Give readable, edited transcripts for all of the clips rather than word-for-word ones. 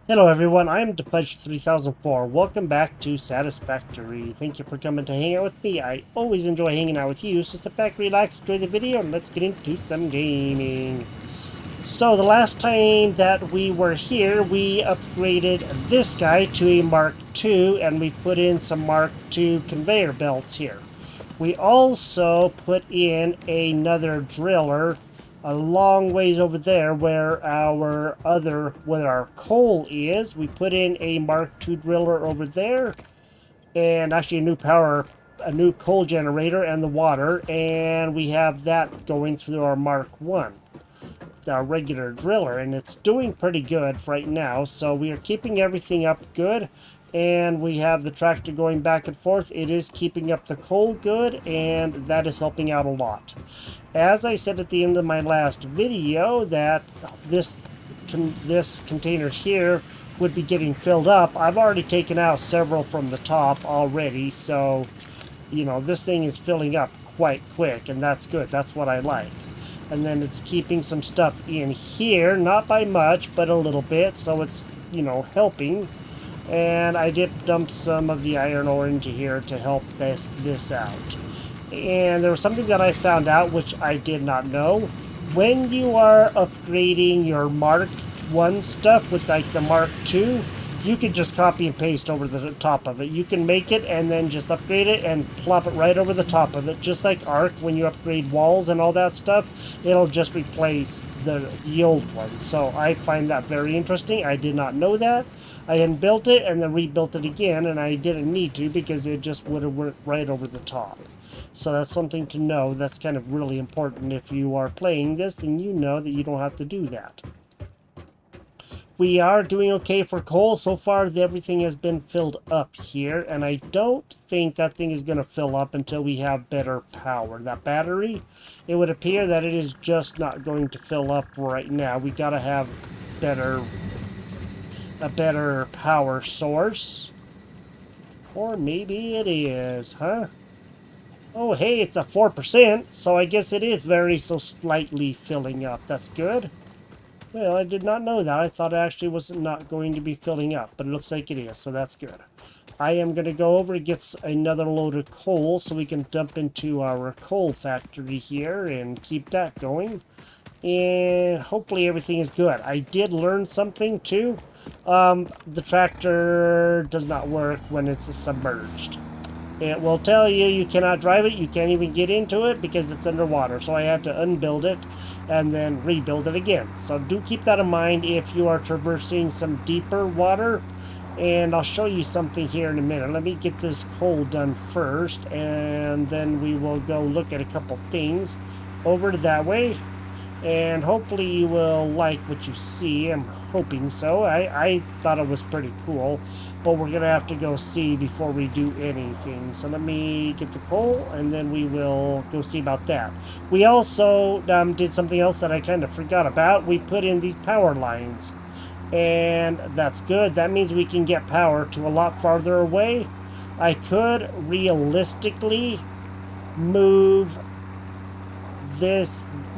Hello everyone, I'm Ep-2004. Welcome back to Satisfactory. Thank you for coming to hang out with me. I always enjoy hanging out with you, so sit back, relax, enjoy the video, and let's get into some gaming. So the last time that we were here, we upgraded this guy to a Mark II, and we put in some Mark II conveyor belts here. We also put in another driller a long ways over there where our coal is. We put in a Mark II driller over there, and actually a new coal generator and the water, and we have that going through our Mark I, our regular driller, and it's doing pretty good right now. So we are keeping everything up good, and we have the tractor going back and forth. It is keeping up the coal good, and that is helping out a lot. As I said at the end of my last video, that this container here would be getting filled up. I've already taken out several from the top already, so this thing is filling up quite quick, and that's good. That's what I like. And then it's keeping some stuff in here, not by much, but a little bit, so it's helping. And I did dump some of the iron ore into here to help this out. And there was something that I found out which I did not know. When you are upgrading your Mark 1 stuff with like the Mark 2, you can just copy and paste over the top of it. You can make it and then just upgrade it and plop it right over the top of it. Just like Ark, when you upgrade walls and all that stuff, it'll just replace the old ones. So I find that very interesting. I did not know that. I had built it and then rebuilt it again, and I didn't need to because it just would have worked right over the top. So that's something to know. That's kind of really important. If you are playing this, then you know that you don't have to do that. We are doing okay for coal. So far, everything has been filled up here, and I don't think that thing is going to fill up until we have better power. That battery, it would appear that it is just not going to fill up right now. We got to have a better power source. Or maybe it is, huh? Oh, hey, it's a 4%, so I guess it is very so slightly filling up. That's good. Well, I did not know that. I thought it actually was not going to be filling up, but it looks like it is, so that's good. I am going to go over and get another load of coal so we can dump into our coal factory here and keep that going. And hopefully everything is good. I did learn something too. The tractor does not work when it's submerged. It will tell you you cannot drive it, you can't even get into it because it's underwater. So I had to unbuild it and then rebuild it again. So do keep that in mind if you are traversing some deeper water. And I'll show you something here in a minute. Let me get this coal done first, and then we will go look at a couple things over to that way. And hopefully you will like what you see. I'm hoping so. I thought it was pretty cool, but we're gonna have to go see before we do anything. So let me get the coal, and then we will go see about that. We also did something else that I kind of forgot about. We put in these power lines, and that's good. That means we can get power to a lot farther away. I could realistically move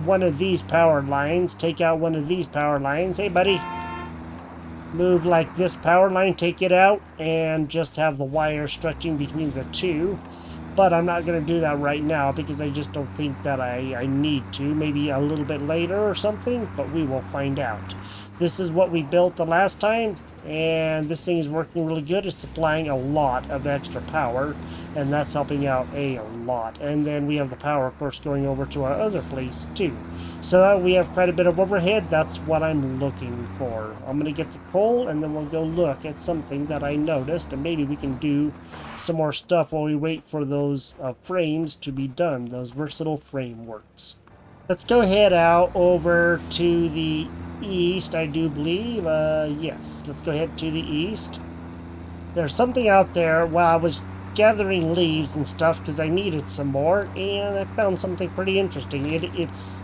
one of these power lines, take out one of these power lines. Hey buddy, move like this power line, take it out, and just have the wire stretching between the two. But I'm not going to do that right now because I just don't think that I need to. Maybe a little bit later or something, but we will find out. This is what we built the last time, and this thing is working really good. It's supplying a lot of extra power, and that's helping out a lot. And then we have the power, of course, going over to our other place too. So we have quite a bit of overhead. That's what I'm looking for. I'm going to get the coal, and then we'll go look at something that I noticed, and maybe we can do some more stuff while we wait for those frames to be done, those versatile frameworks. Let's go head out over to the east, I do believe. Yes, let's go ahead to the east. There's something out there while I was gathering leaves and stuff because I needed some more, and I found something pretty interesting. It's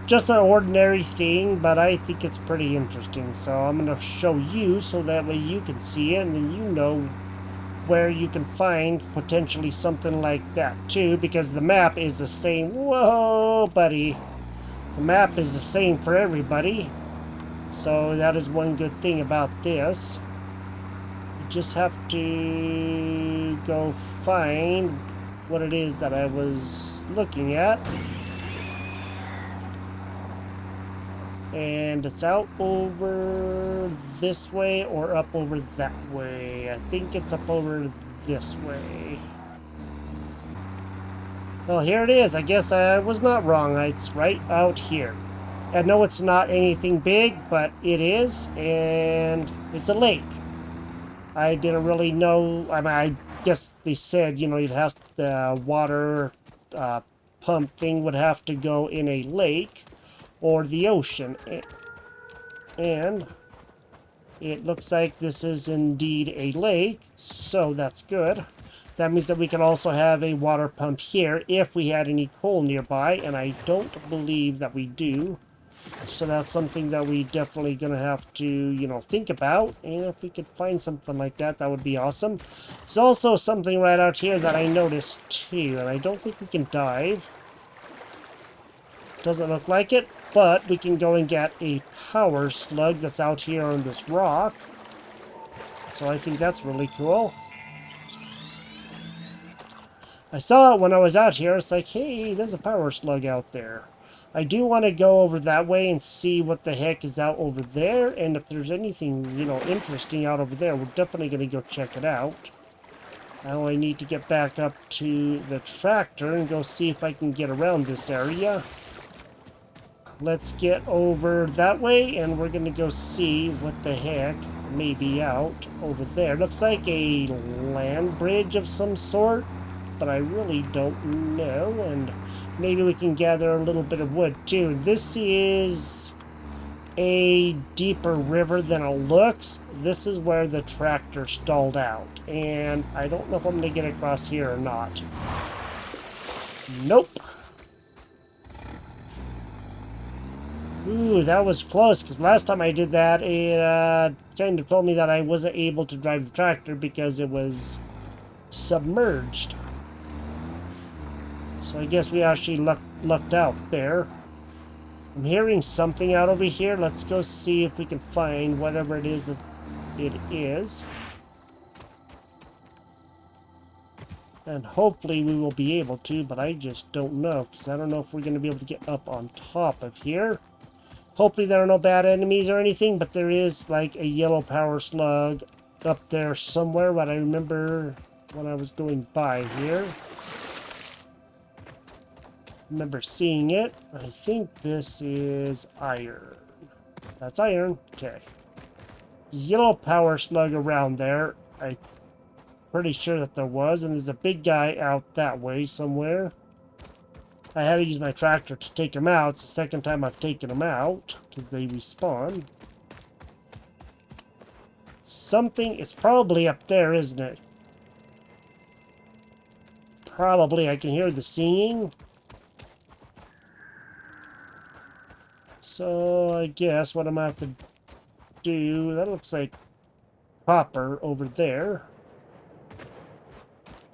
just an ordinary thing, but I think it's pretty interesting. So I'm going to show you so that way you can see it, and then you know where you can find potentially something like that too, because the map is the same. Whoa, buddy. The map is the same for everybody. So that is one good thing about this. You just have to go find what it is that I was looking at. And it's out over this way or up over that way. I think it's up over this way. Well, here it is. I guess I was not wrong. It's right out here. I know it's not anything big, but it is, and it's a lake. I didn't really know. I mean, I guess they said, you know, you'd have the water pump thing would have to go in a lake or the ocean. And it looks like this is indeed a lake, so that's good. That means that we can also have a water pump here if we had any coal nearby, and I don't believe that we do. So that's something that we definitely gonna have to, you know, think about. And if we could find something like that, that would be awesome. There's also something right out here that I noticed too, and I don't think we can dive. Doesn't look like it, but we can go and get a power slug that's out here on this rock. So I think that's really cool. I saw it when I was out here. It's like, hey, there's a power slug out there. I do want to go over that way and see what the heck is out over there. And if there's anything, you know, interesting out over there, we're definitely going to go check it out. Now I need to get back up to the tractor and go see if I can get around this area. Let's get over that way, and we're going to go see what the heck may be out over there. Looks like a land bridge of some sort, but I really don't know, and maybe we can gather a little bit of wood too. This is a deeper river than it looks. This is where the tractor stalled out, and I don't know if I'm going to get across here or not. Nope. Ooh, that was close, because last time I did that, it kind of told me that I wasn't able to drive the tractor because it was submerged. So I guess we actually lucked out there. I'm hearing something out over here. Let's go see if we can find whatever it is that it is. And hopefully we will be able to, but I just don't know, because I don't know if we're going to be able to get up on top of here. Hopefully there are no bad enemies or anything, but there is like a yellow power slug up there somewhere, but I remember when I was going by here. Remember seeing it. I think this is iron. That's iron. Okay. Yellow power slug around there. I'm pretty sure that there was, and there's a big guy out that way somewhere. I had to use my tractor to take him out. It's the second time I've taken him out because they respawn. Something, it's probably up there, isn't it? Probably. I can hear the singing. So I guess what I'm gonna have to do, that looks like copper over there.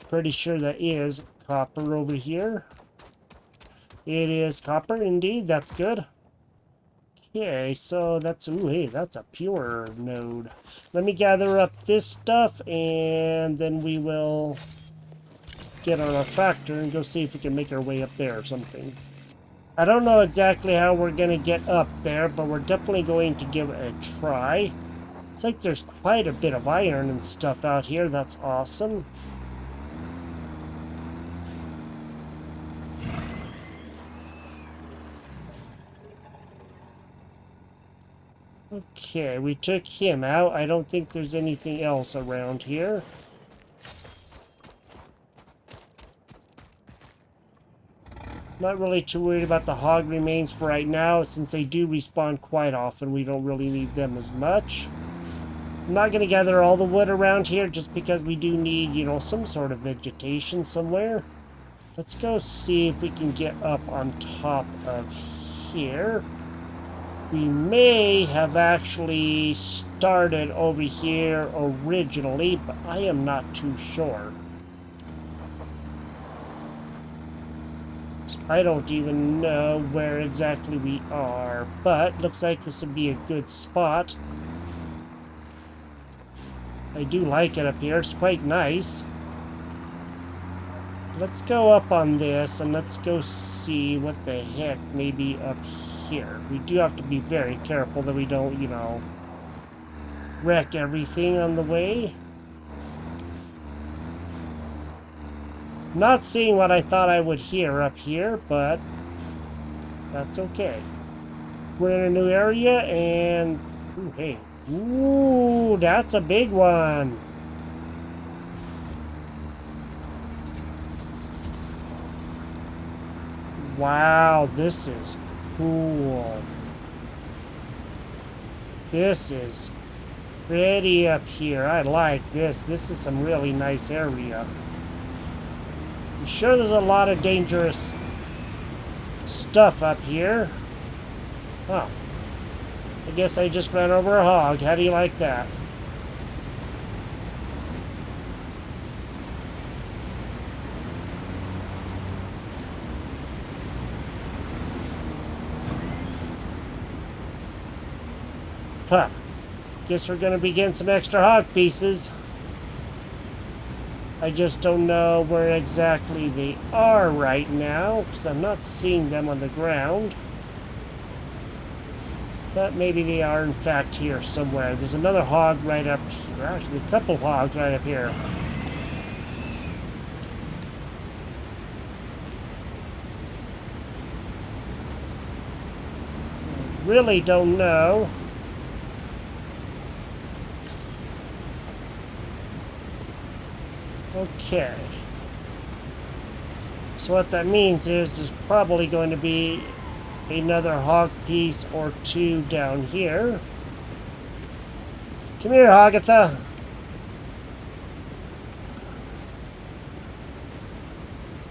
Pretty sure that is copper over here. It is copper indeed, that's good. Okay, so that's, ooh, hey, that's a pure node. Let me gather up this stuff and then we will get on our tractor and go see if we can make our way up there or something. I don't know exactly how we're going to get up there, but we're definitely going to give it a try. It's like there's quite a bit of iron and stuff out here. That's awesome. Okay, we took him out. I don't think there's anything else around here. Not really too worried about the hog remains for right now, since they do respawn quite often. We don't really need them as much. I'm not going to gather all the wood around here just because we do need, you know, some sort of vegetation somewhere. Let's go see if we can get up on top of here. We may have actually started over here originally, but I am not too sure. I don't even know where exactly we are, but looks like this would be a good spot. I do like it up here. It's quite nice. Let's go up on this and let's go see what the heck may be up here. We do have to be very careful that we don't, you know, wreck everything on the way. Not seeing what I thought I would hear up here, but that's okay. We're in a new area and... Ooh, hey. Ooh, that's a big one. Wow, this is cool. This is pretty up here. I like this. This is some really nice area. I'm sure there's a lot of dangerous stuff up here. Oh. I guess I just ran over a hog. How do you like that? Huh. Guess we're gonna be getting some extra hog pieces. I just don't know where exactly they are right now, because I'm not seeing them on the ground. But maybe they are in fact here somewhere. There's another hog right up here. Actually, a couple hogs right up here. Really don't know. Okay. So what that means is there's probably going to be another hog piece or two down here. Come here, Hogatha.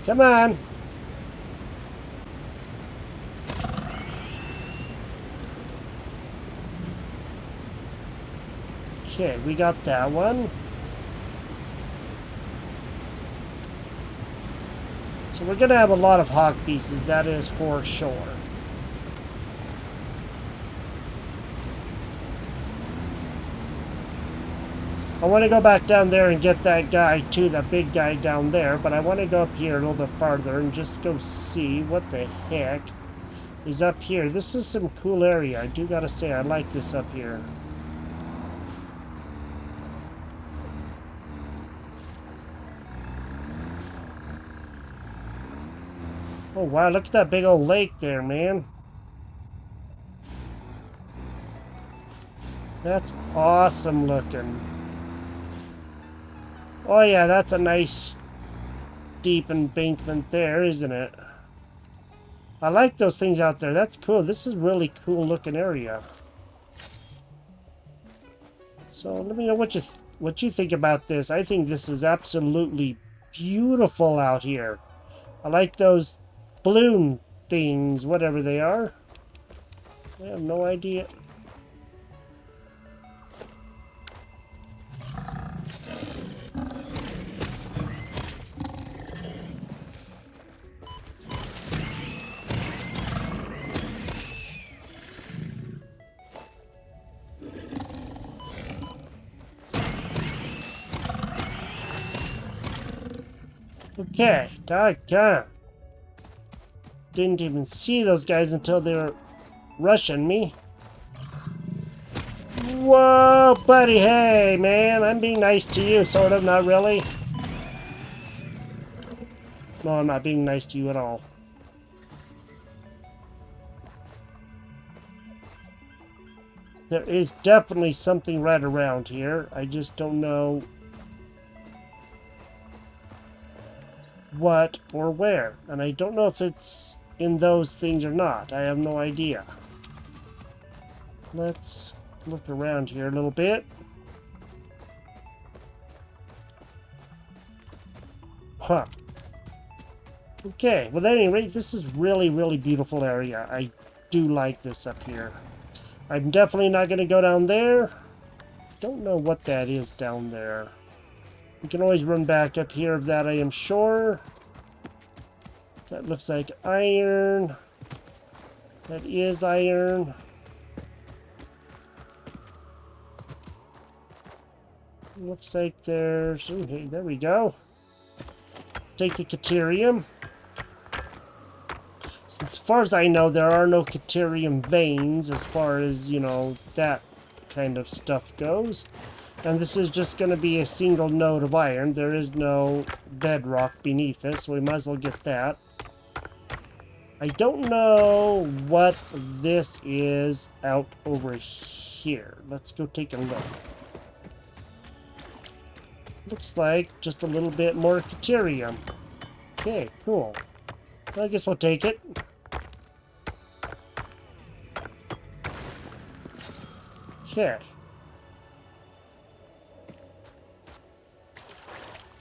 Come on. Okay, we got that one. So we're gonna have a lot of hog pieces, that is for sure. I want to go back down there and get that guy too, that big guy down there, but I want to go up here a little bit farther and just go see what the heck is up here. This is some cool area. I do gotta say, I like this up here. Oh wow, look at that big old lake there, man. That's awesome looking. Oh yeah, that's a nice deep embankment there, isn't it? I like those things out there. That's cool. This is really cool looking area. So let me know what you think about this. I think this is absolutely beautiful out here. I like those balloon things, whatever they are. I have no idea. Okay, doggone. Didn't even see those guys until they were rushing me. Whoa, buddy, hey, man, I'm being nice to you, sort of, not really. No, I'm not being nice to you at all. There is definitely something right around here. I just don't know what or where. And I don't know if it's in those things or not. I have no idea. Let's look around here a little bit. Huh. Okay, well at any rate, this is really, really beautiful area. I do like this up here. I'm definitely not going to go down there. Don't know what that is down there. We can always run back up here of that, I am sure. That looks like iron. That is iron. Looks like there's... Okay, there we go. Take the Caterium. So as far as I know, there are no Caterium veins as far as, you know, that kind of stuff goes. And this is just going to be a single node of iron. There is no bedrock beneath this, so we might as well get that. I don't know what this is out over here. Let's go take a look. Looks like just a little bit more Caterium. Okay, cool. I guess we'll take it. Okay.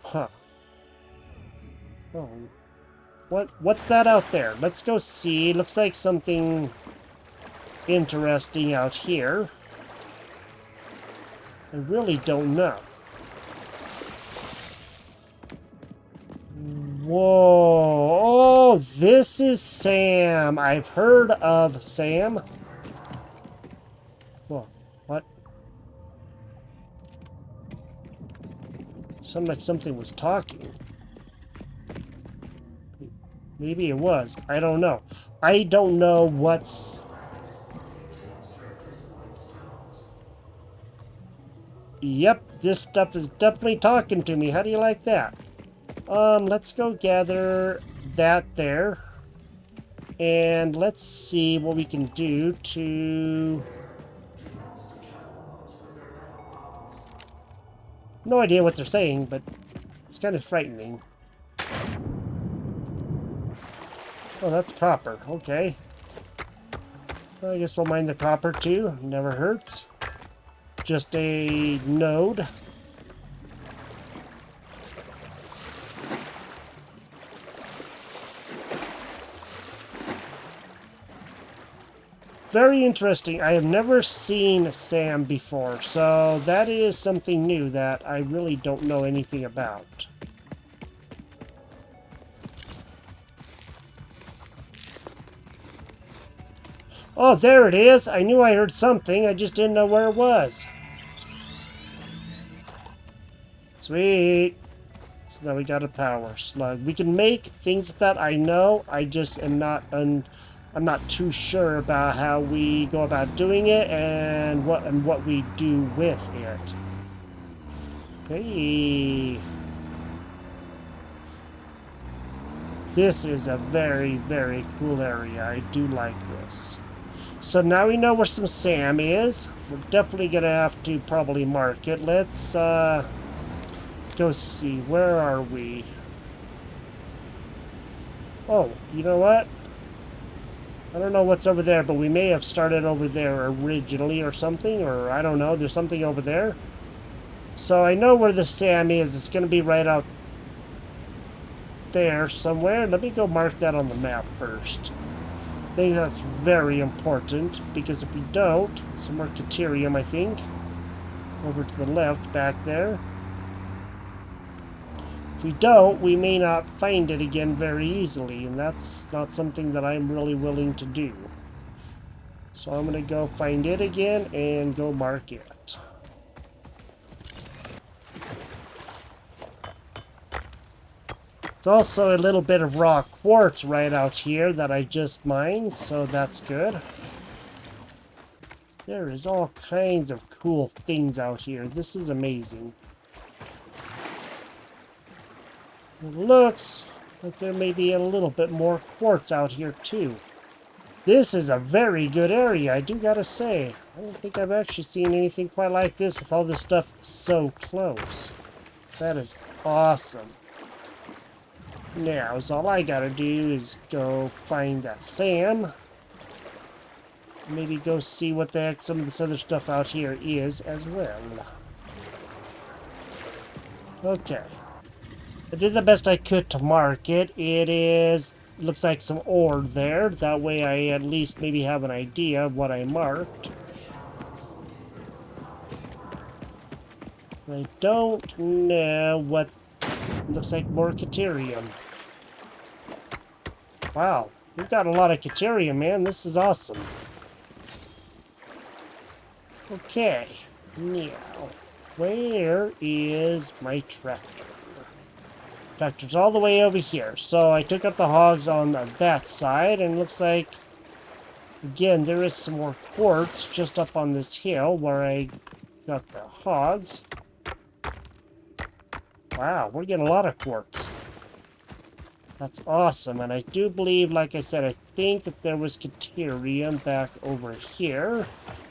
Huh. Oh. What's that out there? Let's go see. Looks like something interesting out here. I really don't know. Whoa. Oh, this is Sam. I've heard of Sam. Whoa. What? Sounded like something was talking. Maybe it was. I don't know. I don't know what's... Yep, this stuff is definitely talking to me. How do you like that? Let's go gather that there. And let's see what we can do to... No idea what they're saying, but it's kind of frightening. Oh, that's copper. Okay. I guess we'll mine the copper too. Never hurts. Just a node. Very interesting. I have never seen Sam before, so that is something new that I really don't know anything about. Oh, there it is. I knew I heard something. I just didn't know where it was. Sweet. So now we got a power slug. We can make things that I know. I just am not I'm not too sure about how we go about doing it and what we do with it. Okay. This is a very, very cool area. I do like this. So now we know where some Sam is. We're definitely gonna have to probably mark it. Let's go see. Where are we? Oh, you know what? I don't know what's over there, but we may have started over there originally or something, or I don't know. There's something over there. So I know where the Sam is. It's gonna be right out there somewhere. Let me go mark that on the map first. I think that's very important, because if we don't, some more Caterium, I think. Over to the left, back there. If we don't, we may not find it again very easily, and that's not something that I'm really willing to do. So I'm going to go find it again and go mark it. It's also a little bit of raw quartz right out here that I just mined, so that's good. There is all kinds of cool things out here. This is amazing. It looks like there may be a little bit more quartz out here too. This is a very good area, I do gotta say. I don't think I've actually seen anything quite like this with all this stuff so close. That is awesome. Now, so all I gotta do is go find that Sam. Maybe go see what the heck some of this other stuff out here is as well. Okay. I did the best I could to mark it. It is... looks like some ore there. That way I at least maybe have an idea of what I marked. I don't know what... looks like more Caterium. Wow, we've got a lot of Caterium, man. This is awesome. Okay, now, where is my tractor? Tractor's all the way over here. So I took out the hogs on that side, and it looks like, again, there is some more quartz just up on this hill where I got the hogs. Wow, we're getting a lot of quartz. That's awesome, and I do believe, like I said, I think that there was Caterium back over here,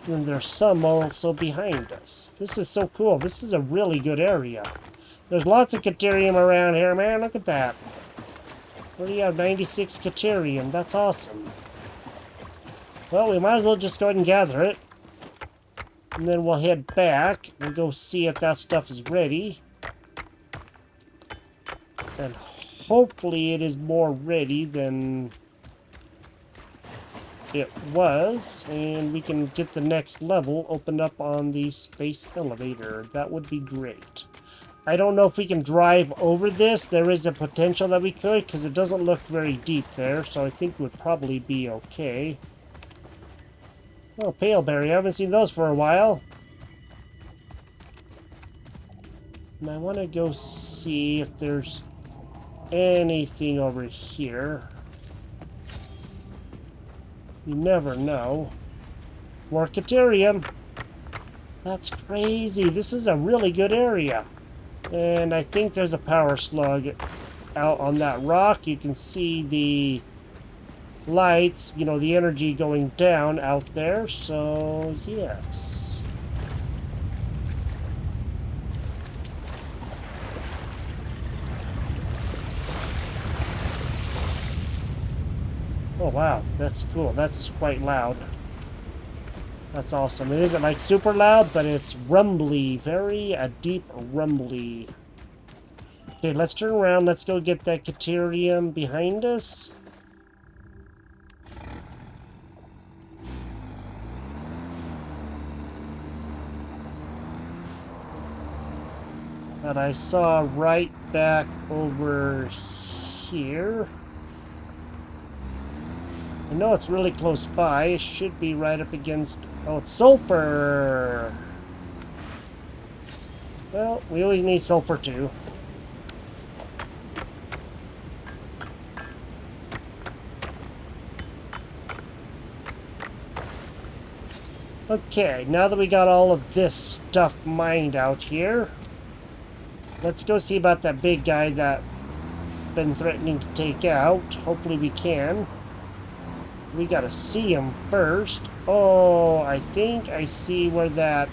and there's some also behind us. This is so cool. This is a really good area. There's lots of Caterium around here, man. Look at that. What do you have? 96 Caterium. That's awesome. Well, we might as well just go ahead and gather it. And then we'll head back and go see if that stuff is ready. And hopefully it is more ready than it was. And we can get the next level opened up on the space elevator. That would be great. I don't know if we can drive over this. There is a potential that we could, because it doesn't look very deep there. So I think it would probably be okay. Oh, paleberry. I haven't seen those for a while. And I want to go see if there's anything over here. You never know. More Caterium. That's crazy. This is a really good area. And I think there's a power slug out on that rock. You can see the lights, you know, the energy going down out there. So, yes. Oh, wow. That's cool. That's quite loud. That's awesome. It isn't like super loud, but it's rumbly. Very deep rumbly. Okay, let's turn around. Let's go get that Caterium behind us. That I saw right back over here. I know it's really close by. It should be right up against... Oh, it's sulfur! Well, we always need sulfur too. Okay, now that we got all of this stuff mined out here, let's go see about that big guy that been threatening to take out. Hopefully we can. We gotta see him first. Oh, I think I see where that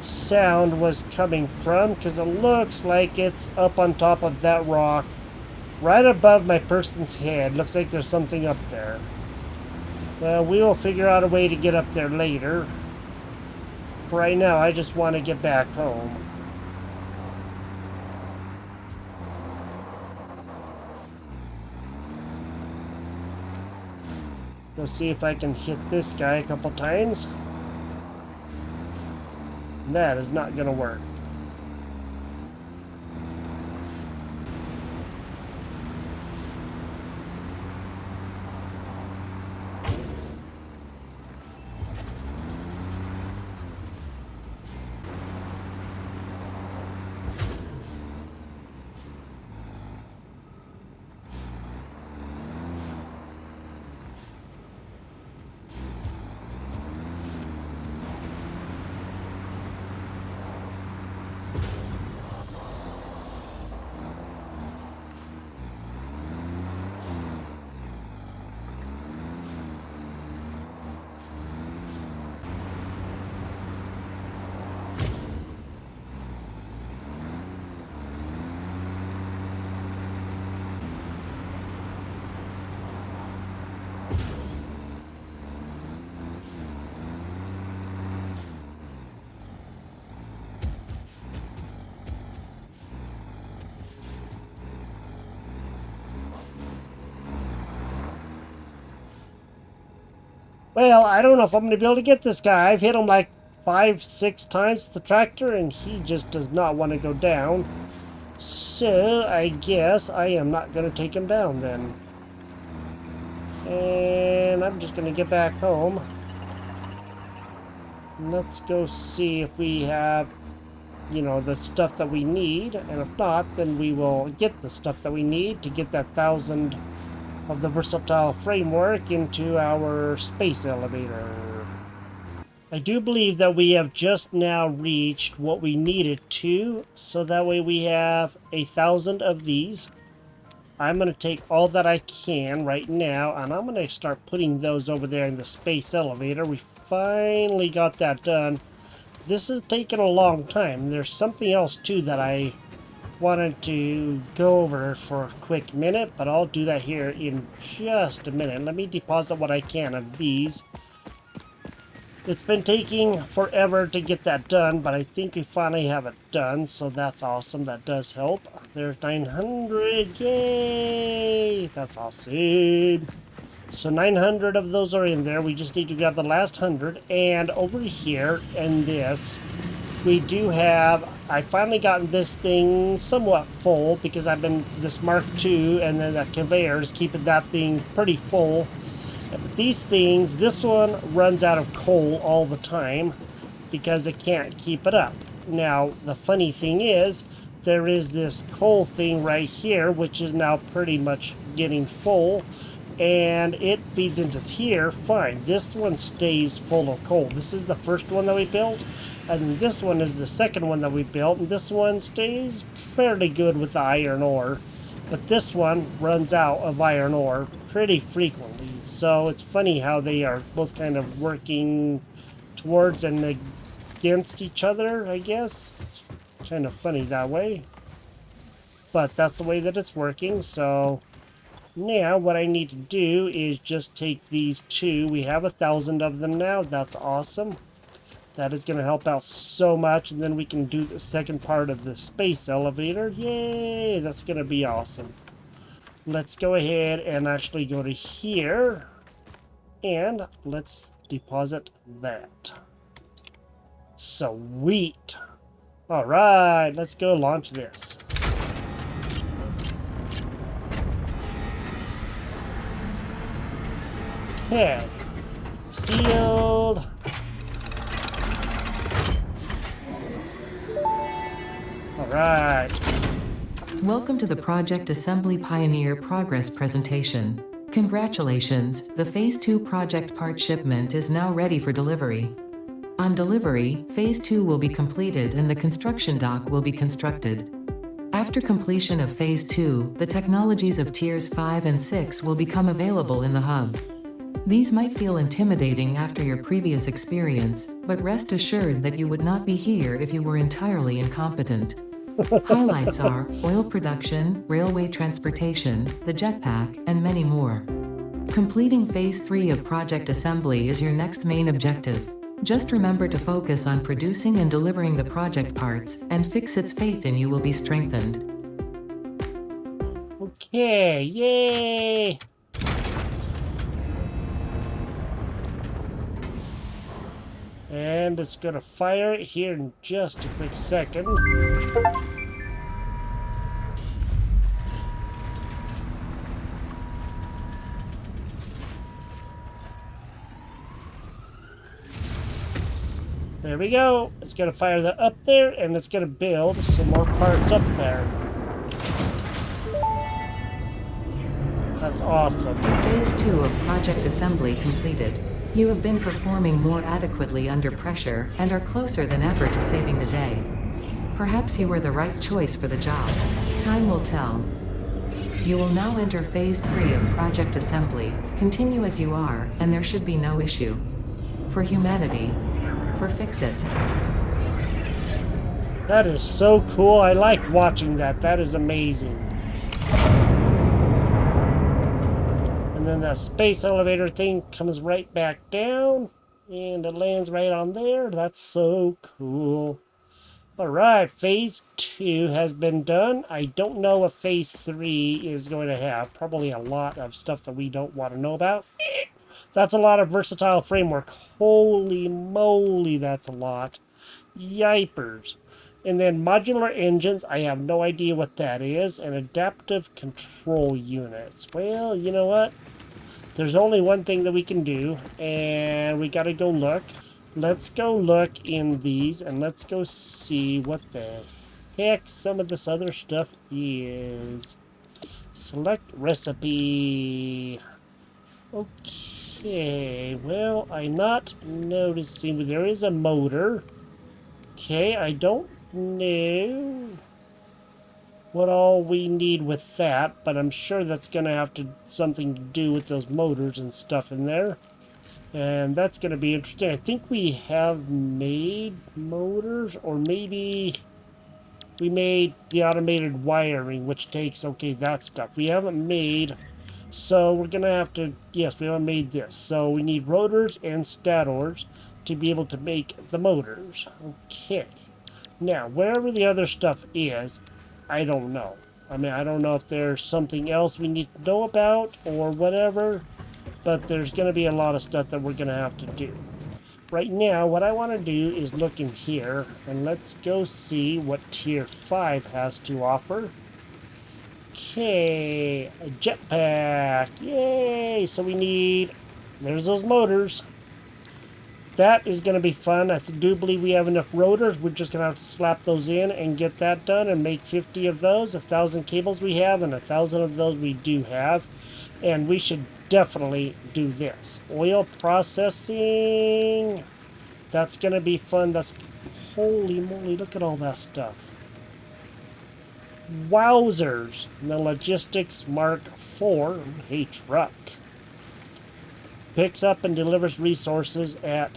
sound was coming from, because it looks like it's up on top of that rock right above my person's head. Looks like there's something up there. Well, we will figure out a way to get up there later. For right now, I just want to get back home. Go see if I can hit this guy a couple times. That is not going to work. Well, I don't know if I'm going to be able to get this guy. I've hit him like 5-6 times with the tractor, and he just does not want to go down. So, I guess I am not going to take him down then. And I'm just gonna get back home. Let's go see if we have, you know, the stuff that we need. And if not, then we will get the stuff that we need to get that 1,000 of the versatile framework into our space elevator. I do believe that we have just now reached what we needed to, so that way we have 1,000 of these. I'm going to take all that I can right now, and I'm going to start putting those over there in the space elevator. We finally got that done. This has taken a long time. There's something else too that I wanted to go over for a quick minute, but I'll do that here in just a minute. Let me deposit what I can of these. It's been taking forever to get that done, but I think we finally have it done, so that's awesome. That does help. There's 900. Yay! That's awesome. So 900 of those are in there. We just need to grab the last 100. And over here in this, we do have... I finally gotten this thing somewhat full because I've been... This Mark II and then the conveyor is keeping that thing pretty full. These things, this one runs out of coal all the time because it can't keep it up. Now, the funny thing is, there is this coal thing right here, which is now pretty much getting full, and it feeds into here fine. This one stays full of coal. This is the first one that we built, and this one is the second one that we built, and this one stays fairly good with the iron ore. But this one runs out of iron ore pretty frequently. So it's funny how they are both kind of working towards and against each other, I guess. It's kind of funny that way. But that's the way that it's working. So now what I need to do is just take these two. We have 1,000 of them now. That's awesome. That is going to help out so much, and then we can do the second part of the space elevator. Yay! That's going to be awesome. Let's go ahead and actually go to here, and let's deposit that. Sweet! Alright, let's go launch this. Okay. Sealed. Alright. Welcome to the Project Assembly Pioneer Progress presentation. Congratulations, the Phase 2 project part shipment is now ready for delivery. On delivery, Phase 2 will be completed and the construction dock will be constructed. After completion of Phase 2, the technologies of Tiers 5 and 6 will become available in the hub. These might feel intimidating after your previous experience, but rest assured that you would not be here if you were entirely incompetent. Highlights are oil production, railway transportation, the jetpack, and many more. Completing Phase 3 of Project Assembly is your next main objective. Just remember to focus on producing and delivering the project parts, and Fixit's faith in you will be strengthened. Okay, yay! And it's gonna fire it here in just a quick second. There we go. It's gonna fire that up there, and it's gonna build some more parts up there. That's awesome. Phase 2 of Project Assembly completed. You have been performing more adequately under pressure and are closer than ever to saving the day. Perhaps you were the right choice for the job. Time will tell. You will now enter Phase 3 of Project Assembly. Continue as you are, and there should be no issue. For humanity. For Fixit. That is so cool. I like watching that. That is amazing. And then the space elevator thing comes right back down, and it lands right on there. That's so cool. Alright, Phase 2 has been done. I don't know what Phase 3 is going to have. Probably a lot of stuff that we don't want to know about. That's a lot of versatile framework. Holy moly, that's a lot. Yipers. And then modular engines, I have no idea what that is. And adaptive control units. Well, you know what? There's only one thing that we can do, and we gotta go look. Let's go look in these, and let's go see what the heck some of this other stuff is. Select recipe. Okay, well, I'm not noticing. There is a motor. Okay, I don't know what all we need with that, but I'm sure that's gonna have to something to do with those motors and stuff in there. And that's gonna be interesting. I think we have made motors, or maybe we made the automated wiring, which takes, okay, that stuff. We haven't made, so we're gonna have to, yes, we haven't made this. So we need rotors and stators to be able to make the motors. Okay. Now, wherever the other stuff is, I don't know. I mean, I don't know if there's something else we need to know about or whatever, but there's going to be a lot of stuff that we're going to have to do. Right now, what I want to do is look in here, and let's go see what Tier 5 has to offer. Okay, a jetpack. Yay! So we need, there's those motors. That is going to be fun. I do believe we have enough rotors. We're just going to have to slap those in and get that done and make 50 of those. 1,000 cables we have, and 1,000 of those we do have. And we should definitely do this. Oil processing. That's going to be fun. That's, holy moly, look at all that stuff. Wowzers. The Logistics Mark IV. Hey, truck. Picks up and delivers resources at,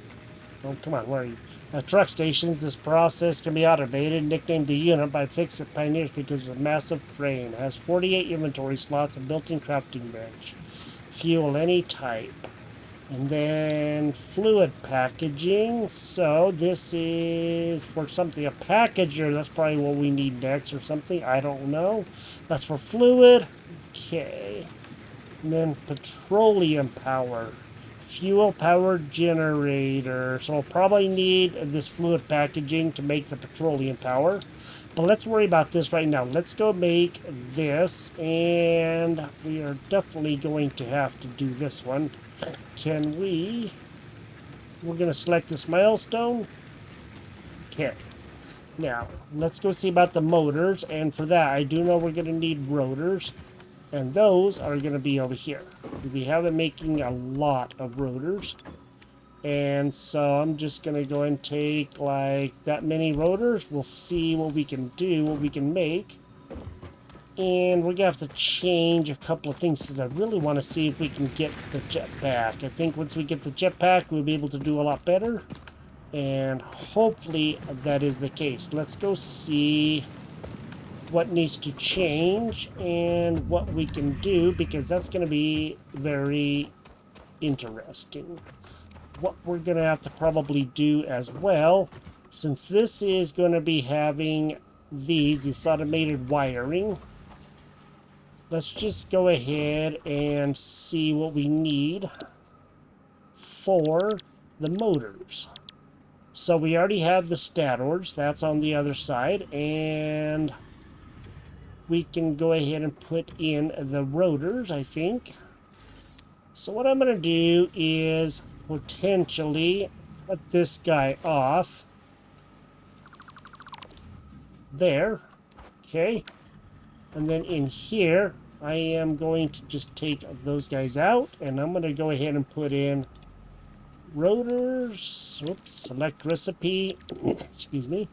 oh, come on, where are you? At truck stations. This process can be automated, nicknamed the unit by Fix-It Pioneers because of a massive frame. It has 48 inventory slots, a built-in crafting bench. Fuel any type. And then fluid packaging. So this is for something, a packager. That's probably what we need next or something. I don't know. That's for fluid. Okay. And then petroleum power. Fuel power generator. So we'll probably need this fluid packaging to make the petroleum power. But let's worry about this right now. Let's go make this. And we are definitely going to have to do this one. Can we? We're going to select this milestone. Okay. Now, let's go see about the motors. And for that, I do know we're going to need rotors. And those are going to be over here. We have been making a lot of rotors. And so I'm just going to go and take like that many rotors. We'll see what we can do, what we can make. And we're going to have to change a couple of things because I really want to see if we can get the jetpack. I think once we get the jetpack, we'll be able to do a lot better. And hopefully that is the case. Let's go see what needs to change and what we can do, because that's going to be very interesting. What we're going to have to probably do as well, since this is going to be having this automated wiring, let's just go ahead and see what we need for the motors. So we already have the stators, that's on the other side, and we can go ahead and put in the rotors, I think. So what I'm going to do is potentially cut this guy off. There. Okay. And then in here, I am going to just take those guys out, and I'm going to go ahead and put in rotors. Oops, select recipe. Excuse me.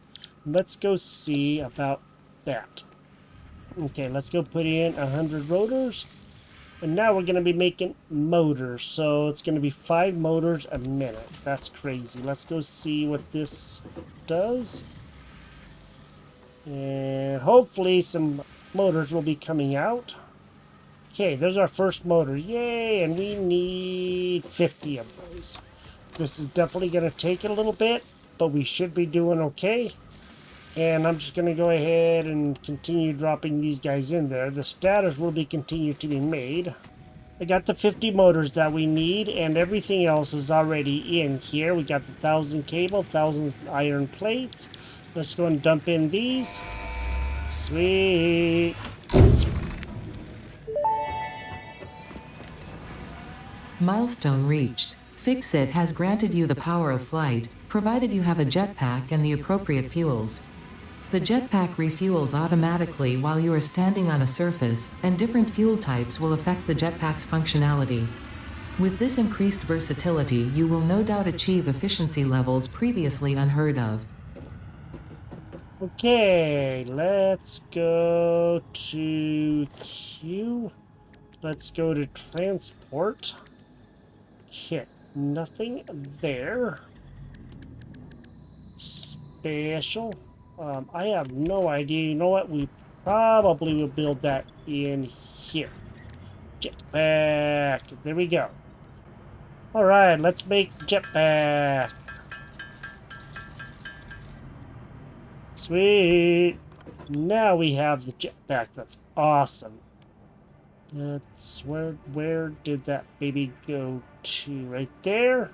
Let's go see about that. Okay, let's go put in 100 rotors. And now we're going to be making motors. So it's going to be 5 motors a minute. That's crazy. Let's go see what this does. And hopefully some motors will be coming out. Okay, there's our first motor. Yay! And we need 50 of those. This is definitely going to take it a little bit, but we should be doing okay. And I'm just going to go ahead and continue dropping these guys in there. The stators will be continued to be made. I got the 50 motors that we need, and everything else is already in here. We got the 1,000 cable, 1,000 iron plates. Let's go and dump in these. Sweet. Milestone reached. Fix-It has granted you the power of flight, provided you have a jetpack and the appropriate fuels. The jetpack refuels automatically while you are standing on a surface, and different fuel types will affect the jetpack's functionality. With this increased versatility, you will no doubt achieve efficiency levels previously unheard of. Okay, let's go to Q. Let's go to transport. Okay, nothing there. Special. I have no idea. You know what? We probably will build that in here. Jetpack. There we go. All right, let's make jetpack. Sweet. Now we have the jetpack. That's awesome. Let's where did that baby go to? Right there.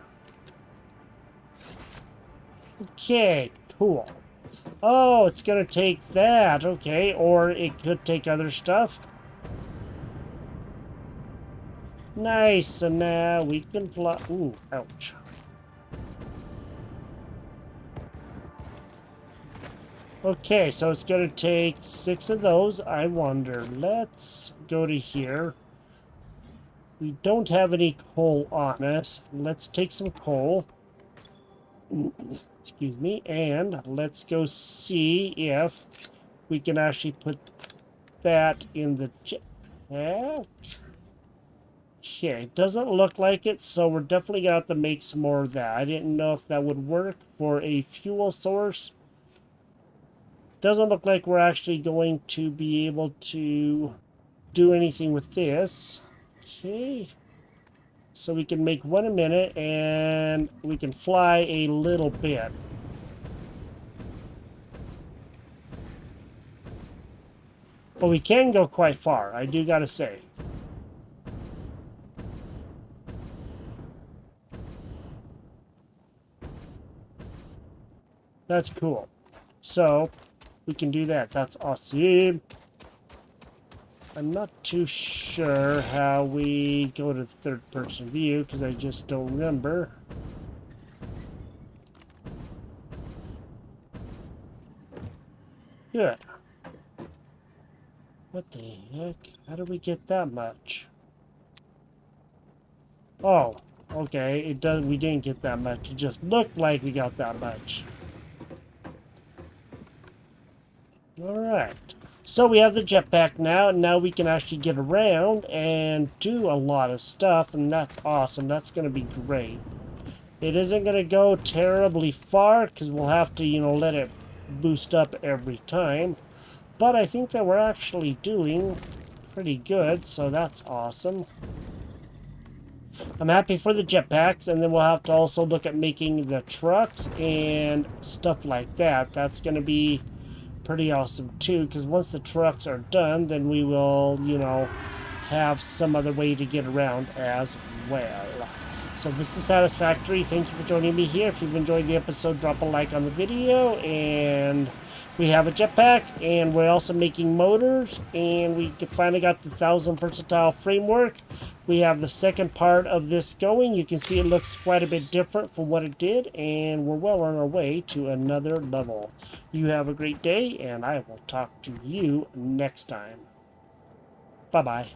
Okay, cool. Oh, it's gonna take that. Okay, or it could take other stuff. Nice, and now we can fly. Ooh, ouch. Okay, so it's gonna take 6 of those. I wonder. Let's go to here. We don't have any coal on us. Let's take some coal. Excuse me. And let's go see if we can actually put that in the jetpack. Okay, doesn't look like it, so we're definitely gonna have to make some more of that. I didn't know if that would work for a fuel source. Doesn't look like we're actually going to be able to do anything with this. Okay. So we can make 1 a minute and we can fly a little bit. But we can go quite far, I do gotta say. That's cool. So we can do that. That's awesome. I'm not too sure how we go to third-person view because I just don't remember. Good. What the heck? How did we get that much? Oh, okay. It does. We didn't get that much. It just looked like we got that much. All right. So we have the jetpack now, and now we can actually get around and do a lot of stuff, and that's awesome. That's going to be great. It isn't going to go terribly far because we'll have to, let it boost up every time. But I think that we're actually doing pretty good, so that's awesome. I'm happy for the jetpacks, and then we'll have to also look at making the trucks and stuff like that. That's going to be pretty awesome too, because once the trucks are done, then we will, have some other way to get around as well. So this is Satisfactory. Thank you for joining me here. If you've enjoyed the episode, drop a like on the video, and we have a jetpack, and we're also making motors, and we finally got the 1000 versatile framework. We have the second part of this going. You can see it looks quite a bit different from what it did, and we're well on our way to another level. You have a great day, and I will talk to you next time. Bye-bye.